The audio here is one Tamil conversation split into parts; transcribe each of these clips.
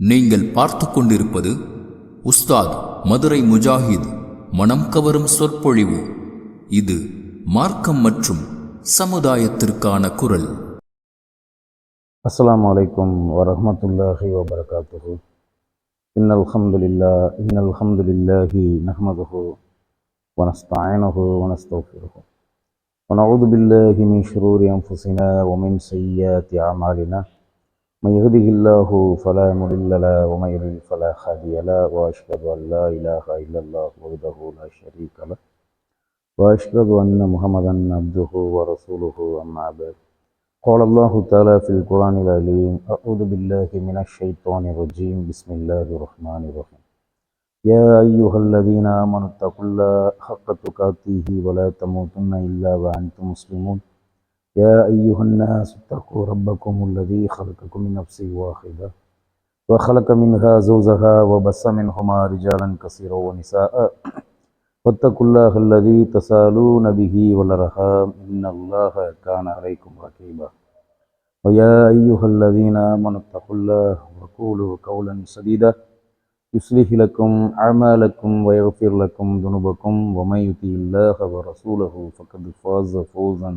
நீங்கள் பார்த்து கொண்டிருப்பது உஸ்தாத் மதுரை முஜாஹித் மனம் கவரும் சொற்பொழிவு. இது மார்க்கம் மற்றும் சமுதாயத்திற்கான குரல். அஸ்ஸலாமு அலைக்கும் வரஹ்மத்துல்லாஹி வபரகாத்துஹு. இன்னல் ஹம்துலில்லாஹி நஹ்மதுஹு வ நஸ்தஈனுஹு வ நஸ்தக்ஃபிருஹு வ நஊது பில்லாஹி மின் ஷுரூரி அன்ஃபுஸினா வ மின் ஸய்யிஆத்தி அஅமாலினா. மன் யஹ்திஹில்லாஹு ஃபலா முடில்ல லஹு வ மன் யுضلل ஃபலா ஹாதிய லஹு வ அஷ்ஹது அன் லா இலாஹா இல்லல்லாஹு வஹ்தஹு லா ஷரீக லஹு வ அஷ்ஹது அன்ன முஹம்மதன் அப்துஹு வ ரசூலுஹு. அம்மா பஅத். قال الله تعالى في القرآن العظيم: أعوذ بالله من الشيطان الرجيم. بسم الله الرحمن الرحيم. يا أيها الذين آمنوا اتقوا الله حق تقاته ولا تموتن إلا وأنتم مسلمون. يا أيها الناس اتقوا ربكم الذي خلقكم من نفس واحدة وخلق منها زوجها وبث منهما رجالا كثيرا ونساء واتقوا الله الذي تساءلون به والأرحام إن الله كان عليكم رقيبا. ويا أيها الذين آمنوا اتقوا الله وقولوا قولا سديدا يصلح لكم أعمالكم ويغفر لكم ذنوبكم ومن يطع الله ورسوله فقد فاز فوزا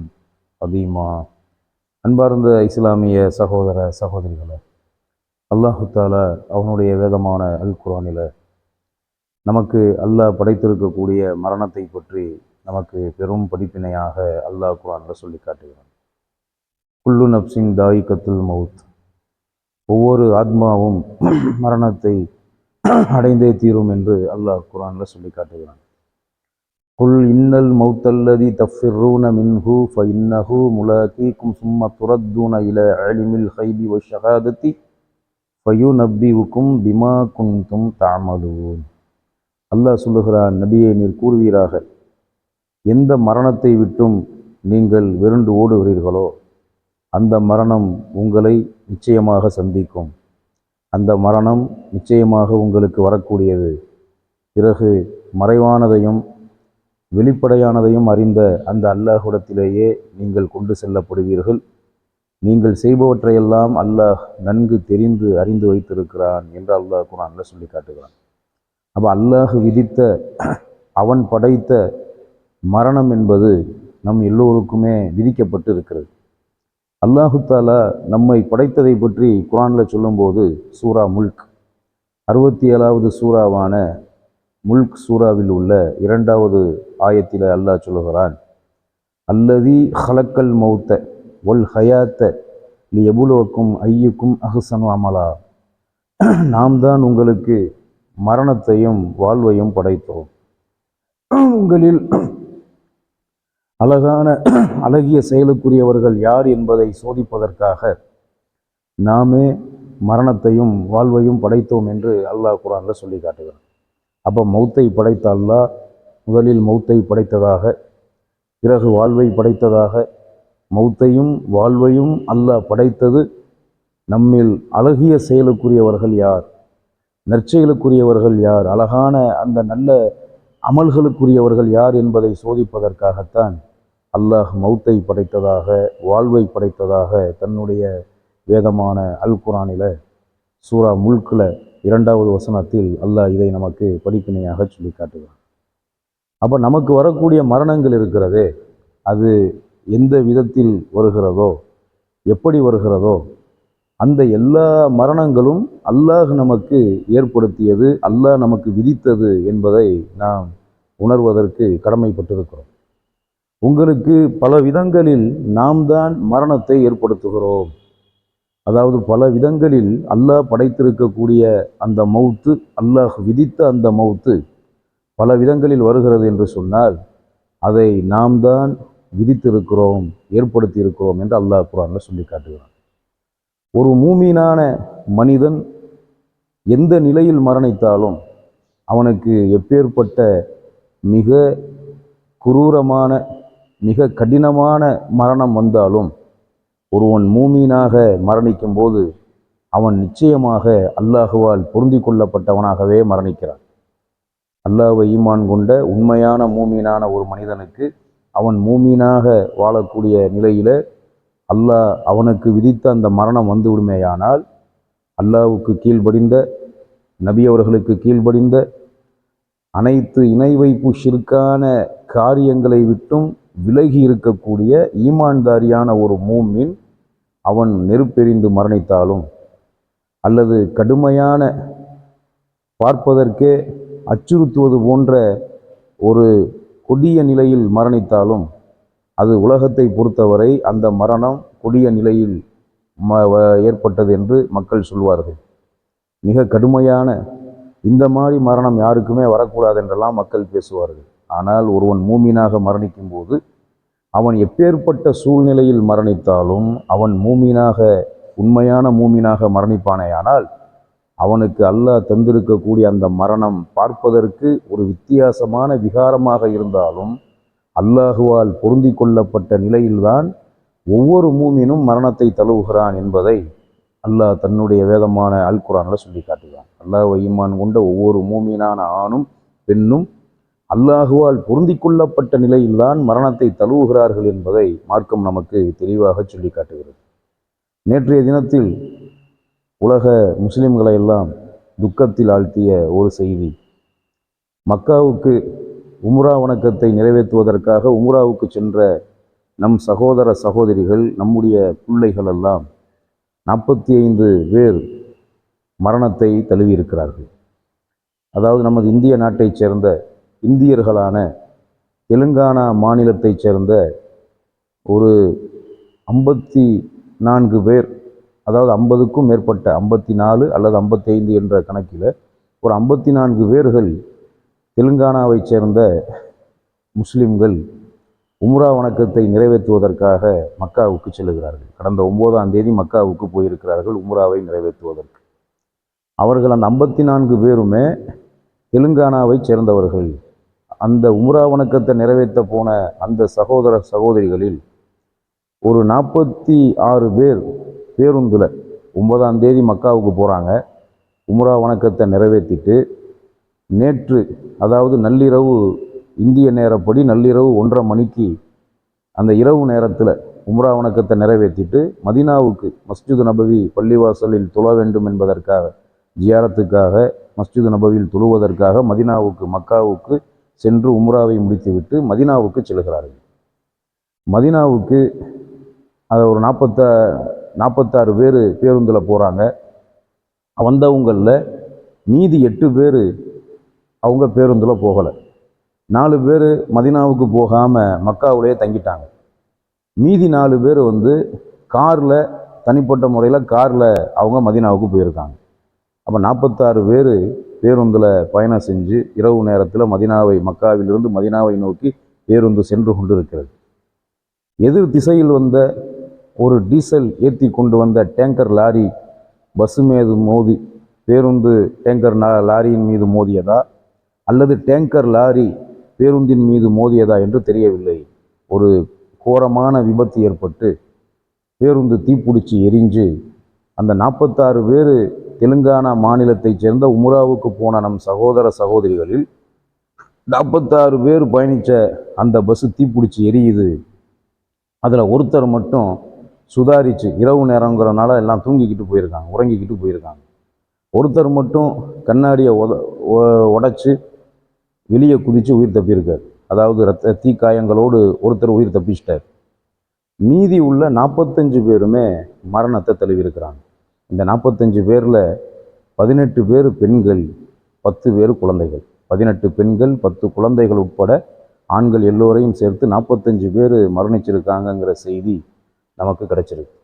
عظيما. அன்பார்ந்த இஸ்லாமிய சகோதர சகோதரிகளே, அல்லாஹு தாலா அவனுடைய வேதமான அல் குர்ஆனில் நமக்கு அல்லாஹ் படைத்திருக்கக்கூடிய மரணத்தை பற்றி நமக்கு பெரும் படிப்பினையாக அல்லாஹ் குர்ஆனில் சொல்லி காட்டுகிறான். குல்லு நப்சின் தாயிகத்துல் மவுத், ஒவ்வொரு ஆத்மாவும் மரணத்தை அடைந்தே தீரும் என்று அல்லாஹ் குர்ஆனில் சொல்லி காட்டுகிறான். குல் இன்னல் மௌத்தல்லதி தஃபிர்ரூன மின்ஹு ஃபஇன்னஹு முலாகீக்கும் சும்ம துரத்தூன இலா அலிமில் கைபி வஷ்ஷஹாதத்தி ஃபயுனப்பிஉக்கும் பிமா குன்தும் தஅமலூன். அல்லாஹ் சொல்லுகிறான், நபியே நீர் கூறுவீராக, எந்த மரணத்தை விட்டும் நீங்கள் விருண்டு ஓடுகிறீர்களோ அந்த மரணம் உங்களை நிச்சயமாக சந்திக்கும். அந்த மரணம் நிச்சயமாக உங்களுக்கு வரக்கூடியது. பிறகு மறைவானதையும் வெளிப்படையானதையும் அறிந்த அந்த அல்லாஹ்விடத்திலேயே நீங்கள் கொண்டு செல்லப்படுவீர்கள். நீங்கள் செய்பவற்றையெல்லாம் அல்லாஹ் நன்கு தெரிந்து அறிந்து வைத்திருக்கிறான் என்று அல்லாஹ் குர்ஆனில் சொல்லி காட்டுகிறான். அப்போ அல்லாஹ் விதித்த, அவன் படைத்த மரணம் என்பது நம் எல்லோருக்குமே விதிக்கப்பட்டு இருக்கிறது. அல்லாஹு தாலா நம்மை படைத்ததை பற்றி குர்ஆனில் சொல்லும்போது சூரா முல்க் 67வது சூறாவான முல்க் சூறாவில் உள்ள 2வது ஆயத்தில் அல்லாஹ் சொல்லுகிறான், அல்லதி ஹலக்கல் மௌத்த ஒல் ஹயாத்த லியபுலுவக்கும் ஐயுக்கும் அஹ்சனு அமலா. நாம் தான் உங்களுக்கு மரணத்தையும் வாழ்வையும் படைத்தோம். உங்களில் அழகிய செயலுக்குரியவர்கள் யார் என்பதை சோதிப்பதற்காக நாமே மரணத்தையும் வாழ்வையும் படைத்தோம் என்று அல்லாஹ் குர்ஆனில் சொல்லி காட்டுகிறான். அப்போ மௌத்தை படைத்த அல்லாஹ் முதலில் மௌத்தை படைத்ததாக, பிறகு வாழ்வை படைத்ததாக, மௌத்தையும் வாழ்வையும் அல்லாஹ் படைத்தது நம்மில் அழகிய செயலுக்குரியவர்கள் யார், நற்செயலுக்குரியவர்கள் யார், அழகான அந்த நல்ல அமல்களுக்குரியவர்கள் யார் என்பதை சோதிப்பதற்காகத்தான் அல்லாஹ் மௌத்தை படைத்ததாக, வாழ்வை படைத்ததாக தன்னுடைய வேதமான அல் குர்ஆனில் சூரா முல்கில் 2வது வசனத்தில் அல்லாஹ் இதை நமக்கு படிப்பினையாக சொல்லி காட்டுகிறான். அப்போ நமக்கு வரக்கூடிய மரணங்கள் இருக்கிறதே, அது எந்த விதத்தில் வருகிறதோ, எப்படி வருகிறதோ, அந்த எல்லா மரணங்களும் அல்லாஹ் நமக்கு ஏற்படுத்தியது, அல்லாஹ் நமக்கு விதித்தது என்பதை நாம் உணர்வதற்கு கடமைப்பட்டிருக்கிறோம். உங்களுக்கு பல விதங்களில் நாம் தான் மரணத்தை ஏற்படுத்துகிறோம். அதாவது பல விதங்களில் அல்லாஹ் படைத்திருக்கக்கூடிய அந்த மௌத்து, அல்லாஹ் விதித்த அந்த மௌத்து பல விதங்களில் வருகிறது என்று சொன்னால் அதை நாம் தான் விதித்திருக்கிறோம், ஏற்படுத்தி இருக்கிறோம் என்று அல்லாஹ் குர்ஆனில் சொல்லி காட்டுகிறான். ஒரு மூமீனான மனிதன் எந்த நிலையில் மரணித்தாலும் அவனுக்கு எப்பேற்பட்ட மிக குரூரமான, மிக கடினமான மரணம் வந்தாலும் ஒருவன் மூமீனாக மரணிக்கும் போது அவன் நிச்சயமாக அல்லாஹுவால் பொருந்தி கொள்ளப்பட்டவனாகவே மரணிக்கிறான். அல்லாஹ்வை ஈமான் கொண்ட உண்மையான மூமீனான ஒரு மனிதனுக்கு அவன் மூமீனாக வாழக்கூடிய நிலையில் அல்லாஹ் அவனுக்கு விதித்த அந்த மரணம் வந்து விடுமேயானால் அல்லாஹ்வுக்கு கீழ்ப்படிந்த, நபி அவர்களுக்கு கீழ்ப்படிந்த, அனைத்து இணை வைப்பு ஷிர்கான காரியங்களை விட்டும் விலகி இருக்கக்கூடிய ஈமான்தாரியான ஒரு மூமின் அவன் நெருப்பெறிந்து மரணித்தாலும் அல்லது கடுமையான பார்ப்பதற்கே அச்சுறுத்துவது போன்ற ஒரு கொடிய நிலையில் மரணித்தாலும் அது உலகத்தை பொறுத்தவரை அந்த மரணம் கொடிய நிலையில் ஏற்பட்டது என்று மக்கள் சொல்வார்கள். மிக கடுமையான இந்த மாதிரி மரணம் யாருக்குமே வரக்கூடாது என்றெல்லாம் மக்கள் பேசுவார்கள். ஆனால் ஒருவன் மூமீனாக மரணிக்கும் போது அவன் எப்பேற்பட்ட சூழ்நிலையில் மரணித்தாலும் அவன் மூமீனாக, உண்மையான மூமீனாக மரணிப்பானேயானால் அவனுக்கு அல்லாஹ் தந்திருக்கக்கூடிய அந்த மரணம் பார்ப்பதற்கு ஒரு வித்தியாசமான விகாரமாக இருந்தாலும் அல்லாஹுவால் பொருந்தி கொள்ளப்பட்ட நிலையில்தான் ஒவ்வொரு மூமினும் மரணத்தை தழுவுகிறான் என்பதை அல்லாஹ் தன்னுடைய வேதமான அல் குர்ஆனில் சொல்லி காட்டுகிறான். அல்லாஹ்வை ஈமான் கொண்ட ஒவ்வொரு மூமினான ஆணும் பெண்ணும் அல்லாஹுவால் பொருந்தி கொள்ளப்பட்ட நிலையில்தான் மரணத்தை தழுவுகிறார்கள் என்பதை மார்க்கம் நமக்கு தெளிவாக சொல்லி காட்டுகிறது. நேற்றைய தினத்தில் உலக முஸ்லிம்களை எல்லாம் துக்கத்தில் ஆழ்த்திய ஒரு செய்தி, மக்காவுக்கு உம்ரா வணக்கத்தை நிறைவேற்றுவதற்காக உம்ராவுக்கு சென்ற நம் சகோதர சகோதரிகள், நம்முடைய பிள்ளைகள் எல்லாம் 45 பேர் மரணத்தை தழுவியிருக்கிறார்கள். அதாவது நமது இந்திய நாட்டைச் சேர்ந்த இந்தியர்களான தெலுங்கானா மாநிலத்தைச் சேர்ந்த ஒரு 54 பேர், அதாவது 50க்கும் மேற்பட்ட 54 அல்லது 55 என்ற கணக்கில் ஒரு 54 பேர்கள் தெலுங்கானாவைச் சேர்ந்த முஸ்லிம்கள் உம்ரா வணக்கத்தை நிறைவேற்றுவதற்காக மக்காவுக்கு செல்லுகிறார்கள். கடந்த 9ஆம் தேதி மக்காவுக்கு போயிருக்கிறார்கள் உம்ராவை நிறைவேற்றுவதற்கு. அவர்கள் அந்த 54 பேருமே தெலுங்கானாவை சேர்ந்தவர்கள். அந்த உம்ரா வணக்கத்தை நிறைவேற்ற போன அந்த சகோதர சகோதரிகளில் ஒரு 46 பேர் பேருந்தில் 9ஆம் தேதி மக்காவுக்கு போகிறாங்க. உம்ரா வணக்கத்தை நிறைவேற்றிட்டு நேற்று, அதாவது நள்ளிரவு, இந்திய நேரப்படி நள்ளிரவு 1:30 மணிக்கு அந்த இரவு நேரத்தில் உம்ரா வணக்கத்தை நிறைவேற்றிட்டு மதீனாவுக்கு மஸ்ஜிது நபவி பள்ளிவாசலில் தொழ வேண்டும் என்பதற்காக, ஜியாரத்துக்காக மஸ்ஜிது நபவியில் தொழுவதற்காக மதீனாவுக்கு, மக்காவுக்கு சென்று உம்ராவை முடித்துவிட்டு மதீனாவுக்கு செல்கிறார்கள். மதீனாவுக்கு அதை ஒரு 46 பேர் பேருந்தில் போகிறாங்க. வந்தவங்களில் மீதி 8 பேர் அவங்க பேருந்தில் போகலை. 4 பேர் மதீனாவுக்கு போகாமல் மக்காவிலேயே தங்கிட்டாங்க. மீதி 4 பேர் காரில், தனிப்பட்ட முறையில் காரில் அவங்க மதீனாவுக்கு போயிருக்காங்க. அப்போ 46 பேர் பேருந்தில் பயணம் செஞ்சு இரவு நேரத்தில் மதீனாவை, மக்காவிலிருந்து மதீனாவை நோக்கி பேருந்து சென்று கொண்டு இருக்கிறது. எதிர் திசையில் வந்த ஒரு டீசல் ஏற்றி கொண்டு வந்த டேங்கர் லாரி பஸ்ஸு மீது மோதி, பேருந்து டேங்கர் லாரியின் மீது மோதியதா அல்லது டேங்கர் லாரி பேருந்தின் மீது மோதியதா என்று தெரியவில்லை. ஒரு கோரமான விபத்து ஏற்பட்டு பேருந்து தீப்பிடிச்சு எரிஞ்சு அந்த 46 பேர் தெலுங்கானா மாநிலத்தைச் சேர்ந்த உம்ராவுக்கு போன நம் சகோதர சகோதரிகளில் 46 பேர் பயணித்த அந்த பஸ்ஸு தீப்பிடிச்சு எரியுது. அதில் ஒருத்தர் மட்டும் சுதாரிச்சு, இரவு நேரங்கிறனால எல்லாம் தூங்கிக்கிட்டு போயிருக்காங்க, உறங்கிக்கிட்டு போயிருக்காங்க. ஒருத்தர் மட்டும் கண்ணாடியை உடைச்சி வெளியே குதித்து உயிர் தப்பியிருக்கார். அதாவது தீக்காயங்களோடு ஒருத்தர் உயிர் தப்பிச்சிட்டார். மீதி உள்ள 45 பேருமே மரணத்தை தழுவியிருக்கிறாங்க. இந்த 45 பேரில் 18 பேர் பெண்கள், 10 பேர் குழந்தைகள். 18 பெண்கள், 10 குழந்தைகள் உட்பட ஆண்கள் எல்லோரையும் சேர்த்து 45 பேர் மரணிச்சிருக்காங்கங்கிற செய்தி நமக்கு கிடைச்சிருக்கு.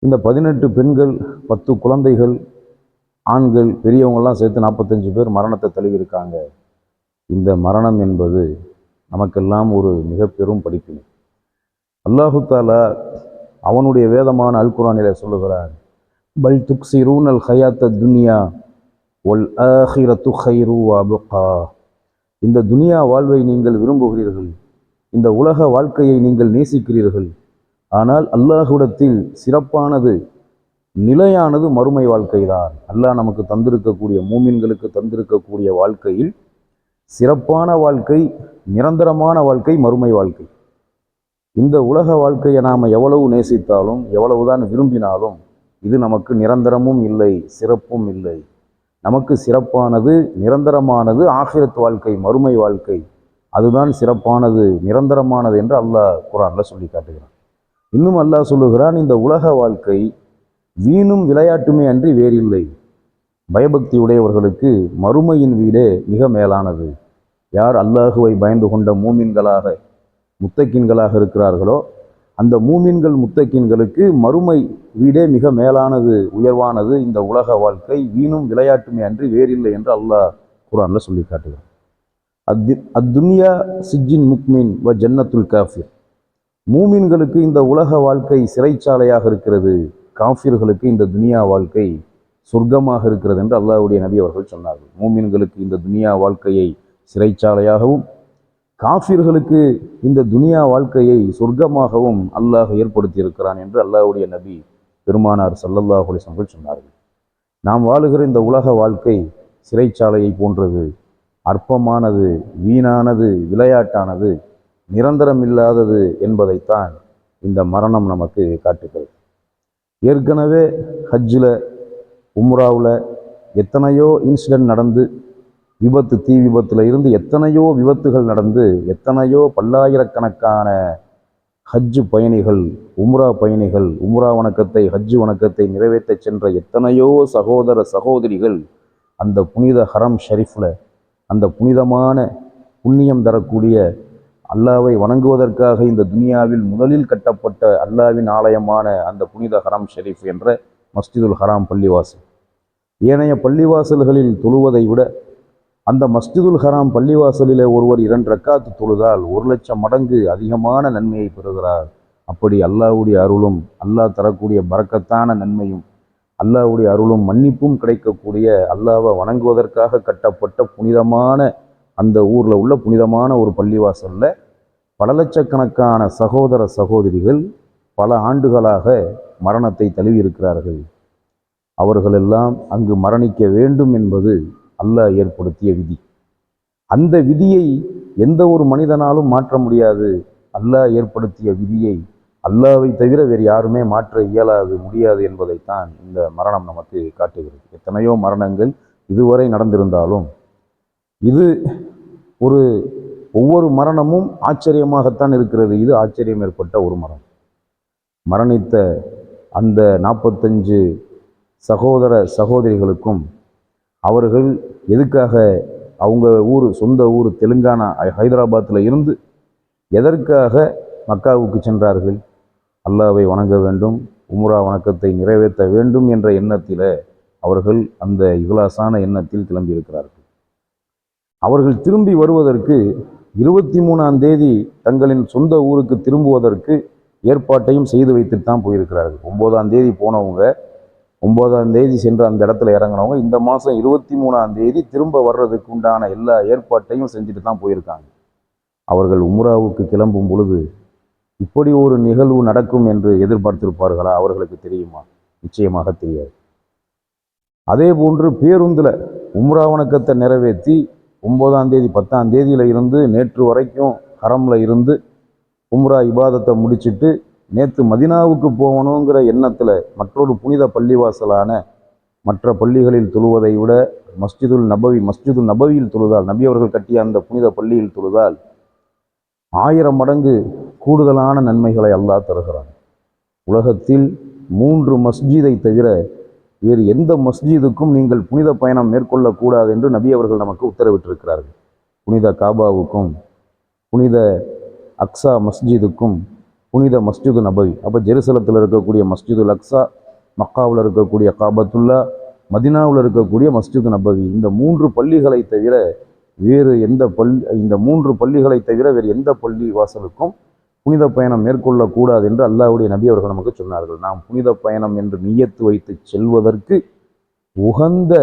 இந்த 18 பெண்கள், 10 குழந்தைகள், ஆண்கள், பெரியவங்கள்லாம் சேர்த்து 45 பேர் மரணத்தை தழுவியிருக்காங்க. இந்த மரணம் என்பது நமக்கெல்லாம் ஒரு மிக பெரும் படிப்பினை. அல்லாஹு தஆலா அவனுடைய வேதமான அல் குர்ஆனிலே சொல்லுகிறார், பல் துக்ஸிரூனல் ஹயாத்த துன்யா வல் ஆஹிரத்து கைரு வஅப்கா. இந்த துனியா வாழ்வை நீங்கள் விரும்புகிறீர்கள், இந்த உலக வாழ்க்கையை நீங்கள் நேசிக்கிறீர்கள். ஆனால் அல்லாஹ்விடத்தில் சிறப்பானது, நிலையானது மறுமை வாழ்க்கைதான். அல்லாஹ் நமக்கு தந்திருக்கக்கூடிய, மூமின்களுக்கு தந்திருக்கக்கூடிய வாழ்க்கையில் சிறப்பான வாழ்க்கை, நிரந்தரமான வாழ்க்கை மறுமை வாழ்க்கை. இந்த உலக வாழ்க்கையை நாம் எவ்வளவு நேசித்தாலும், எவ்வளவுதான் விரும்பினாலும் இது நமக்கு நிரந்தரமும் இல்லை, சிறப்பும் இல்லை. நமக்கு சிறப்பானது, நிரந்தரமானது ஆகிரத் வாழ்க்கை, மறுமை வாழ்க்கை. அதுதான் சிறப்பானது, நிரந்தரமானது என்று அல்லாஹ் குர்ஆன்ல சொல்லி காட்டுகிறான். இன்னும் அல்லாஹ் சொல்லுகிறான், இந்த உலக வாழ்க்கை வீணும் விளையாட்டுமே அன்றி வேறில்லை. பயபக்தி உடையவர்களுக்கு மறுமையின் வீடே மிக மேலானது. யார் அல்லாஹுவை பயந்து கொண்ட மூமின்களாக, முத்தக்கின்களாக இருக்கிறார்களோ, அந்த மூமின்கள் முத்தக்கின்களுக்கு மறுமை வீடே மிக மேலானது, உயர்வானது. இந்த உலக வாழ்க்கை வீணும் விளையாட்டுமே அன்றி வேறில்லை என்று அல்லாஹ் குர்ஆன்ல சொல்லி காட்டுகிறான். அத்துன்யா சிஜ்ஜின் முக்மின் வ ஜன்னத்துல் காஃபிர். மூமின்களுக்கு இந்த உலக வாழ்க்கை சிறைச்சாலையாக இருக்கிறது, காஃபிர்களுக்கு இந்த துனியா வாழ்க்கை சொர்க்கமாக இருக்கிறது என்று அல்லாஹ்வுடைய நபி அவர்கள் சொன்னார்கள். மூமின்களுக்கு இந்த துனியா வாழ்க்கையை சிறைச்சாலையாகவும், காஃபிர்களுக்கு இந்த துனியா வாழ்க்கையை சொர்க்கமாகவும் அல்லாஹ் ஏற்படுத்தி இருக்கிறான் என்று அல்லாஹ்வுடைய நபி பெருமானார் ஸல்லல்லாஹு அலைஹி வஸல்லம் சொன்னார்கள். நாம் வாழுகிற இந்த உலக வாழ்க்கை சிறைச்சாலையை போன்றது, அற்பமானது, வீணானது, விளையாட்டானது, நிரந்தரமில்லாதது என்பதைத்தான் இந்த மரணம் நமக்கு காட்டுகிறது. ஏற்கனவே ஹஜ்ஜில், உம்ராவில் எத்தனையோ இன்சிடென்ட் நடந்து, விபத்து, தீ விபத்தில் இருந்து எத்தனையோ விபத்துகள் நடந்து, எத்தனையோ பல்லாயிரக்கணக்கான ஹஜ்ஜு பயணிகள், உம்ரா பயணிகள், உம்ரா வணக்கத்தை, ஹஜ்ஜு வணக்கத்தை நிறைவேற்ற சென்ற எத்தனையோ சகோதர சகோதரிகள் அந்த புனித ஹரம் ஷரீஃபில், அந்த புனிதமான புண்ணியம் தரக்கூடிய அல்லாவை வணங்குவதற்காக இந்த துனியாவில் முதலில் கட்டப்பட்ட அல்லாவின் ஆலயமான அந்த புனித ஹரம் ஷரீஃப் என்ற மஸ்ஜிதுல் ஹராம் பள்ளிவாசல், ஏனைய பள்ளிவாசல்களில் தொழுவதை விட அந்த மஸ்ஜிதுல் ஹராம் பள்ளிவாசலில் ஒருவர் 2 ரக்காத்து தொழுதால் 1,00,000 மடங்கு அதிகமான நன்மையை பெறுகிறார். அப்படி அல்லாஹ்வுடைய அருளும், அல்லாஹ் தரக்கூடிய பரக்கத்தான நன்மையும், அல்லாஹ்வுடைய அருளும் மன்னிப்பும் கிடைக்கக்கூடிய, அல்லாஹ்வை வணங்குவதற்காக கட்டப்பட்ட புனிதமான அந்த ஊரில் உள்ள புனிதமான ஒரு பள்ளிவாசலில் பல லட்சக்கணக்கான சகோதர சகோதரிகள் பல ஆண்டுகளாக மரணத்தை தழுவி இருக்கிறார்கள். அவர்களெல்லாம் அங்கு மரணிக்க வேண்டும் என்பது அல்லாஹ் ஏற்படுத்திய விதி. அந்த விதியை எந்த ஒரு மனிதனாலும் மாற்ற முடியாது. அல்லாஹ் ஏற்படுத்திய விதியை அல்லாஹ்வை தவிர வேறு யாருமே மாற்ற இயலாது, முடியாது என்பதைத்தான் இந்த மரணம் நமக்கு காட்டுகிறது. எத்தனையோ மரணங்கள் இதுவரை நடந்திருந்தாலும் இது ஒவ்வொரு மரணமும் ஆச்சரியமாகத்தான் இருக்கிறது. இது ஆச்சரியம் ஏற்பட்ட ஒரு மரணம். மரணித்த அந்த 45 சகோதர சகோதரிகளுக்கும் அவர்கள் எதுக்காக அவங்க சொந்த ஊர் தெலுங்கானா ஹைதராபாத்தில் இருந்து எதற்காக மக்காவுக்கு சென்றார்கள்? அல்லாஹ்வை வணங்க வேண்டும், உம்ரா வணக்கத்தை நிறைவேற்ற வேண்டும் என்ற எண்ணத்தில் அவர்கள் அந்த இஹ்லாஸான எண்ணத்தில் கிளம்பியிருக்கிறார்கள். அவர்கள் திரும்பி வருவதற்கு 23ஆம் தேதி தங்களின் சொந்த ஊருக்கு திரும்புவதற்கு ஏற்பாட்டையும் செய்து வைத்துட்டு தான் போயிருக்கிறார்கள். 9ஆம் தேதி போனவங்க, 9ஆம் தேதி சென்று அந்த இடத்துல இறங்கினவங்க இந்த மாதம் 23ஆம் தேதி திரும்ப வர்றதுக்கு உண்டான எல்லா ஏற்பாட்டையும் செஞ்சுட்டு தான் போயிருக்காங்க. அவர்கள் உம்ராவுக்கு கிளம்பும் பொழுது இப்படி ஒரு நிகழ்வு நடக்கும் என்று எதிர்பார்த்திருப்பார்களா? அவர்களுக்கு தெரியுமா? நிச்சயமாக தெரியாது. அதே போன்று பேருந்தில் உம்ரா வணக்கத்தை நிறைவேற்றி 9ஆம் தேதி 10ஆம் தேதியில் இருந்து நேற்று வரைக்கும் ஹரமில் இருந்து உம்ரா இபாதத்தை முடிச்சுட்டு நேற்று மதினாவுக்கு போகணுங்கிற எண்ணத்தில் மற்றொரு புனித பள்ளிவாசலான மற்ற பள்ளிகளில் தொழுவதை விட மஸ்ஜிதுல் நபவியில் தொழுதால், நபி அவர்கள் கட்டிய அந்த புனித பள்ளியில் தொழுதால் 1000 மடங்கு கூடுதலான நன்மைகளை அல்லாஹ் தருகிறான். உலகத்தில் 3 மஸ்ஜிதை தவிர வேறு எந்த மஸ்ஜிதுக்கும் நீங்கள் புனித பயணம் மேற்கொள்ளக்கூடாது என்று நபி அவர்கள் நமக்கு உத்தரவிட்டிருக்கிறார்கள். புனித காபாவுக்கும், புனித அக்ஸா மஸ்ஜிதுக்கும், புனித மஸ்ஜிது நபவி. அப்போ ஜெருசலத்தில் இருக்கக்கூடிய மஸ்ஜிதுல் அக்ஸா, மக்காவில் இருக்கக்கூடிய காபத்துல்லா, மதினாவில் இருக்கக்கூடிய மஸ்ஜிது நபவி, இந்த 3 பள்ளிகளை தவிர வேறு எந்த இந்த 3 பள்ளிகளை தவிர வேறு எந்த பள்ளி வாசலுக்கும் புனித பயணம் மேற்கொள்ளக்கூடாது என்று அல்லாஹ்வுடைய நபி அவர்கள் நமக்கு சொன்னார்கள். நாம் புனித பயணம் என்று நியத்து வைத்து செல்வதற்கு உகந்த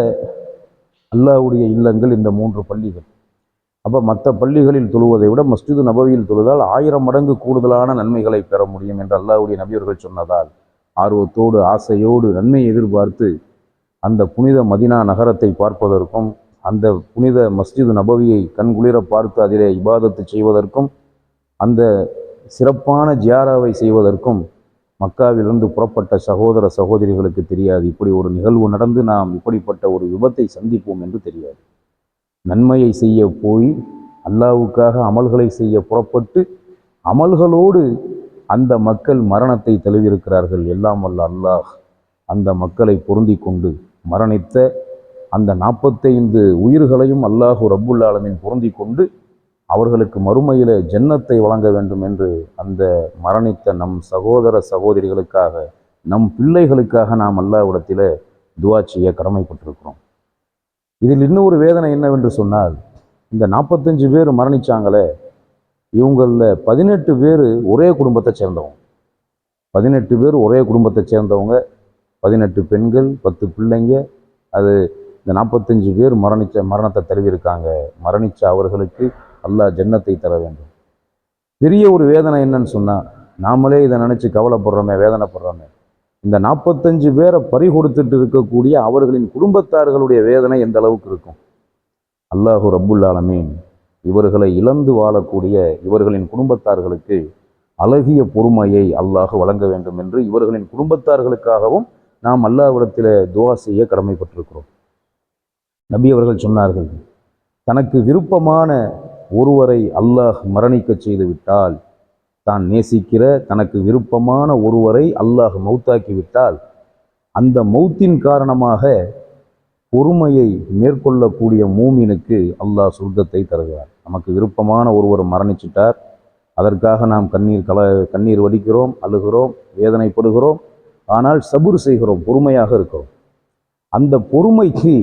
அல்லாஹ்வுடைய இல்லங்கள் இந்த 3 பள்ளிகள். அப்போ மற்ற பள்ளிகளில் தொழுவதை விட மஸ்ஜிது நபவியில் தொழுதால் 1000 மடங்கு கூடுதலான நன்மைகளை பெற முடியும் என்று அல்லாஹ்வுடைய நபி அவர்கள் சொன்னதால் ஆர்வத்தோடு, ஆசையோடு, நன்மையை எதிர்பார்த்து அந்த புனித மதினா நகரத்தை பார்ப்பதற்கும், அந்த புனித மஸ்ஜிது நபவியை கண்குளிர பார்த்து அதிலே இபாதத்து செய்வதற்கும், அந்த சிறப்பான ஜியாராவை செய்வதற்கும் மக்காவிலிருந்து புறப்பட்ட சகோதர சகோதரிகளுக்கு தெரியாது இப்படி ஒரு நிகழ்வு நடந்து நாம் இப்படிப்பட்ட ஒரு விபத்தை சந்திப்போம் என்று தெரியாது. நன்மையை செய்ய போய் அல்லாஹ்வுக்காக அமல்களை செய்ய புறப்பட்டு அமல்களோடு அந்த மக்கள் மரணத்தை தழுவியிருக்கிறார்கள். எல்லாம் வல்ல அல்லாஹ் அந்த மக்களை பொருந்தி கொண்டு மரணித்த அந்த 45 உயிர்களையும் அல்லாஹு ரப்புல் ஆலமீன் பொருந்தி கொண்டு அவர்களுக்கு மறுமையிலே ஜன்னத்தை வழங்க வேண்டும் என்று அந்த மரணித்த நம் சகோதர சகோதரிகளுக்காக நம் பிள்ளைகளுக்காக நாம் அல்லாஹ்விடத்திலே துஆ செய்ய கடமைப்பட்டிருக்கிறோம். இதில் இன்னொரு வேதனை என்னவென்று சொன்னால், இந்த 45 பேர் மரணிச்சாங்களே, இவங்களில் 18 பேர் ஒரே குடும்பத்தை சேர்ந்தவங்க. 18 பேர் ஒரே குடும்பத்தை சேர்ந்தவங்க, 18 பெண்கள், 10 பிள்ளைங்க. அது இந்த 45 பேர் மரணத்தை தழுவியிருக்காங்க. மரணித்த அவர்களுக்கு அல்லாஹ் ஜன்னத்தை தர வேண்டும். பெரிய ஒரு வேதனை என்னன்னு சொன்னால், நாமளே இதை நினச்சி கவலைப்படுறோமே, வேதனைப்படுறோமே. இந்த 45 பேரை பறி கொடுத்துட்டு இருக்கக்கூடிய அவர்களின் குடும்பத்தார்களுடைய வேதனை எந்த அளவுக்கு இருக்கும்? அல்லாஹு ரப்புல் ஆலமீன் இவர்களை இழந்து வாழக்கூடிய இவர்களின் குடும்பத்தார்களுக்கு அழகிய பொறுமையை அல்லாஹ் வழங்க வேண்டும் என்று இவர்களின் குடும்பத்தார்களுக்காகவும் நாம் அல்லாஹ்விடத்தில் துஆ செய்ய கடமைப்பட்டிருக்கிறோம். நபி அவர்கள் சொன்னார்கள், தனக்கு விருப்பமான ஒருவரை அல்லாஹ் மரணிக்க செய்து விட்டால், தான் நேசிக்கிற தனக்கு விருப்பமான ஒருவரை அல்லாஹ் மௌத்தாக்கி விட்டால், அந்த மௌத்தின் காரணமாக பொறுமையை மேற்கொள்ளக்கூடிய மூமினுக்கு அல்லாஹ் சொர்க்கத்தை தருகிறார். நமக்கு விருப்பமான ஒருவர் மரணிச்சிட்டார், அதற்காக நாம் கண்ணீர் வடிக்கிறோம், அழுகிறோம், வேதனைப்படுகிறோம். ஆனால் சபுர் செய்கிறோம், பொறுமையாக இருக்கிறோம். அந்த பொறுமைக்கு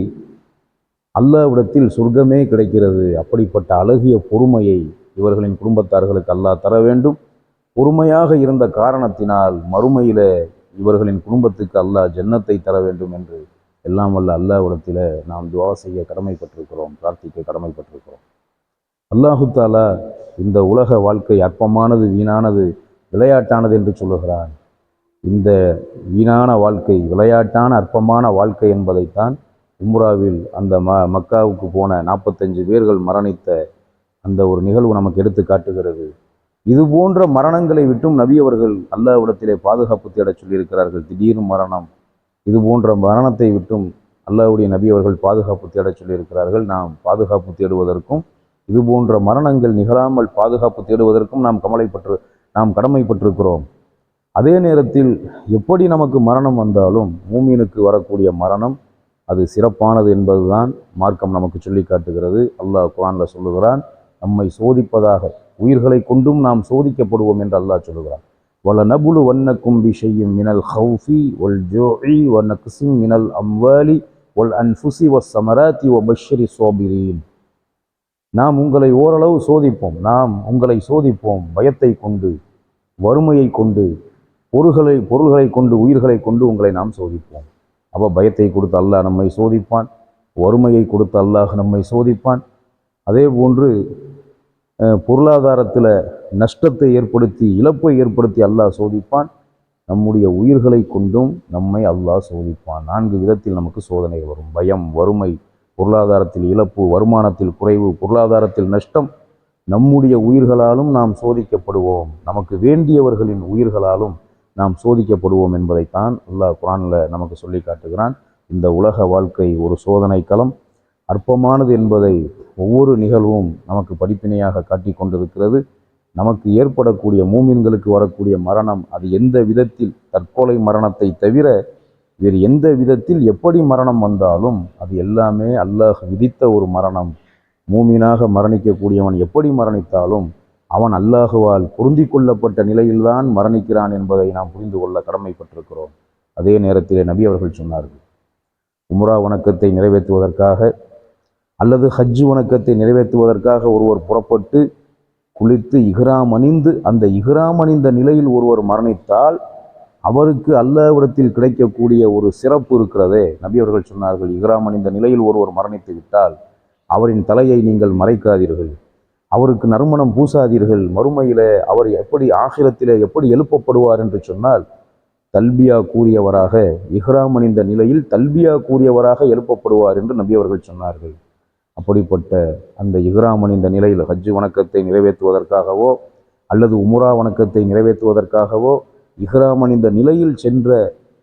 அல்லாஹ்விடத்தில் சொர்க்கமே கிடைக்கிறது. அப்படிப்பட்ட அழகிய பொறுமையை இவர்களின் குடும்பத்தார்களுக்கு அல்லாஹ் தர வேண்டும். பொறுமையாக இருந்த காரணத்தினால் மறுமையில இவர்களின் குடும்பத்துக்கு அல்லாஹ் ஜன்னத்தை தர வேண்டும் என்று எல்லாம் வல்ல அல்லாஹ்விடத்தில் நாம் துஆ செய்ய கடமைப்பட்டிருக்கிறோம், பிரார்த்திக்க கடமைப்பட்டிருக்கிறோம். அல்லாஹு தஆலா இந்த உலக வாழ்க்கை அற்பமானது, வீணானது, விளையாட்டானது என்று சொல்லுகிறான். இந்த வீணான வாழ்க்கை, விளையாட்டான அற்பமான வாழ்க்கை என்பதைத்தான் உம்ராவில் அந்த மக்காவுக்கு போன 45 பேர்கள் மரணித்த அந்த ஒரு நிகழ்வு நமக்கு எடுத்து காட்டுகிறது. இது போன்ற மரணங்களை விட்டும் நபி அவர்கள் அல்லாஹ்விடத்திலே பாதுகாப்பு தேட சொல்லியிருக்கிறார்கள். திடீர் மரணம், இது போன்ற மரணத்தை விட்டும் அல்லாஹ்வுடைய நபி அவர்கள் பாதுகாப்பு தேட சொல்லியிருக்கிறார்கள். நாம் பாதுகாப்பு தேடுவதற்கும் இது போன்ற மரணங்கள் நிகழாமல் பாதுகாப்பு தேடுவதற்கும் நாம் கடமைப்பட்டிருக்கிறோம். அதே நேரத்தில் எப்படி நமக்கு மரணம் வந்தாலும் மூமினுக்கு வரக்கூடிய மரணம் அது சிறப்பானது என்பதுதான் மார்க்கம் நமக்கு சொல்லி காட்டுகிறது. அல்லாஹ் குர்ஆனில் சொல்லுகிறான், நம்மை சோதிப்பதாக உயிர்களை கொண்டும் நாம் சோதிக்கப்படுவோம் என்று அல்லாஹ் சொல்லுகிறான். وَلَنَبْلُوَنَّكُمْ بِشَيْءٍ مِنَ الْخَوْفِ وَالْجُوعِ وَنَقْصٍ مِنَ الْأَمْوَالِ وَالْأَنْفُسِ وَالثَّمَرَاتِ وَبَشِّرِ الصَّابِرِينَ. நாம் உங்களை ஓரளவு சோதிப்போம். நாம் உங்களை சோதிப்போம் பயத்தை கொண்டு, வறுமையை கொண்டு, பொருள்களை கொண்டு, உயிர்களை கொண்டு உங்களை நாம் சோதிப்போம். அப்போ பயத்தை கொடுத்து அல்லாஹ் நம்மை சோதிப்பான், வறுமையை கொடுத்து அல்லாஹ் நம்மை சோதிப்பான். அதே போன்று பொருளாதாரத்தில் நஷ்டத்தை ஏற்படுத்தி, இழப்பை ஏற்படுத்தி அல்லாஹ் சோதிப்பான். நம்முடைய உயிர்களை கொண்டும் நம்மை அல்லாஹ் சோதிப்பான். 4 விதத்தில் நமக்கு சோதனை வரும். பயம், வறுமை, பொருளாதாரத்தில் இழப்பு, வருமானத்தில் குறைவு, பொருளாதாரத்தில் நஷ்டம். நம்முடைய உயிர்களாலும் நாம் சோதிக்கப்படுவோம், நமக்கு வேண்டியவர்களின் உயிர்களாலும் நாம் சோதிக்கப்படுவோம் என்பதைத்தான் அல்லாஹ் குர்ஆனில் நமக்கு சொல்லி காட்டுகிறான். இந்த உலக வாழ்க்கை ஒரு சோதனை களம், அற்பமானது என்பதை ஒவ்வொரு நிகழ்வும் நமக்கு படிப்பினையாக காட்டி கொண்டிருக்கிறது. நமக்கு ஏற்படக்கூடிய மூமின்களுக்கு வரக்கூடிய மரணம் அது எந்த விதத்தில், தற்கொலை மரணத்தை தவிர வேறு எந்த விதத்தில் எப்படி மரணம் வந்தாலும் அது எல்லாமே அல்லாஹ் விதித்த ஒரு மரணம். மூமினாக மரணிக்கக்கூடியவன் எப்படி மரணித்தாலும் அவன் அல்லாஹுவால் பொருந்தி கொள்ளப்பட்ட நிலையில்தான் மரணிக்கிறான் என்பதை நாம் புரிந்து கொள்ள கடமைப்பட்டிருக்கிறோம். அதே நேரத்திலே நபி அவர்கள் சொன்னார்கள், உம்ரா வணக்கத்தை நிறைவேற்றுவதற்காக அல்லது ஹஜ்ஜு வணக்கத்தை நிறைவேற்றுவதற்காக ஒருவர் புறப்பட்டு குளித்து இஹ்ராம் அணிந்து அந்த இஹ்ராம் அணிந்த நிலையில் ஒருவர் மரணித்தால் அவருக்கு அல்லாஹ்விடத்தில் கிடைக்கக்கூடிய ஒரு சிறப்பு இருக்கிறதே. நபி அவர்கள் சொன்னார்கள், இஹ்ராம் அணிந்த நிலையில் ஒருவர் மரணித்து விட்டால் அவரின் தலையை நீங்கள் மறைக்காதீர்கள், அவருக்கு நறுமணம் பூசாதீர்கள். மறுமையிலே அவர் எப்படி ஆகிரத்திலே எப்படி எழுப்பப்படுவார் என்று சொன்னால் தல்பியா கூறியவராக, இஹ்ராம் அணிந்த நிலையில் தல்பியா கூறியவராக எழுப்பப்படுவார் என்று நபி அவர்கள் சொன்னார்கள். அப்படிப்பட்ட அந்த இஹ்ராம் அணிந்த நிலையில் ஹஜ்ஜு வணக்கத்தை நிறைவேற்றுவதற்காகவோ அல்லது உம்ரா வணக்கத்தை நிறைவேற்றுவதற்காகவோ இஹ்ராம் அணிந்த நிலையில் சென்ற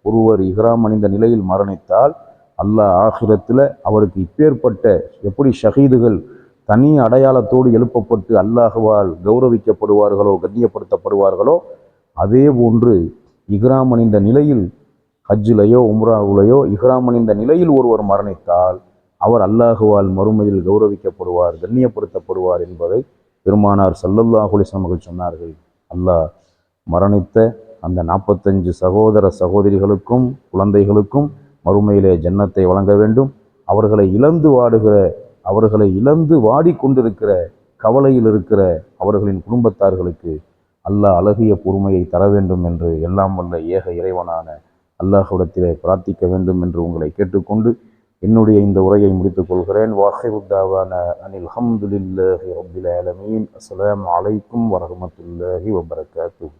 ஒருவர் இஹ்ராம் அணிந்த நிலையில் மரணித்தால் அல்லாஹ் ஆகிரத்தில் அவருக்கு இப்பேற்பட்ட எப்படி ஷஹீதுகள் தனி அடையாளத்தோடு எழுப்பப்பட்டு அல்லாஹுவால் கௌரவிக்கப்படுவார்களோ கண்ணியப்படுத்தப்படுவார்களோ அதே போன்று இஹ்ராம் அணிந்த நிலையில் ஹஜ்ஜிலையோ உம்ராவுலையோ இஹ்ராம் அணிந்த நிலையில் ஒருவர் மரணித்தால் அவர் அல்லாஹுவால் மறுமையில் கௌரவிக்கப்படுவார் கண்ணியப்படுத்தப்படுவார் என்பதை பெருமானார் ஸல்லல்லாஹு அலைஹி வஸல்லம் அவர்கள் சொன்னார்கள். அல்லாஹ் மரணித்த அந்த 45 சகோதர சகோதரிகளுக்கும் குழந்தைகளுக்கும் மறுமையிலே ஜன்னத்தை வழங்க வேண்டும். அவர்களை இழந்து வாடிக்கொண்டிருக்கிற கவலையில் இருக்கிற அவர்களின் குடும்பத்தார்களுக்கு அல்லாஹ் அழகிய பொறுமையை தர வேண்டும் என்று எல்லாம் வல்ல ஏக இறைவனான அல்லாஹ்விடத்திலே பிரார்த்திக்க வேண்டும் என்று உங்களை கேட்டுக்கொண்டு என்னுடைய இந்த உரையை முடித்துக் கொள்கிறேன். வாஹிரு தாவான அனில் ஹம்துலில்லாஹி ரப்பில் ஆலமீன். அஸ்ஸலாமு அலைக்கும் வரஹ்மத்துல்லாஹி வபரகாத்துஹு.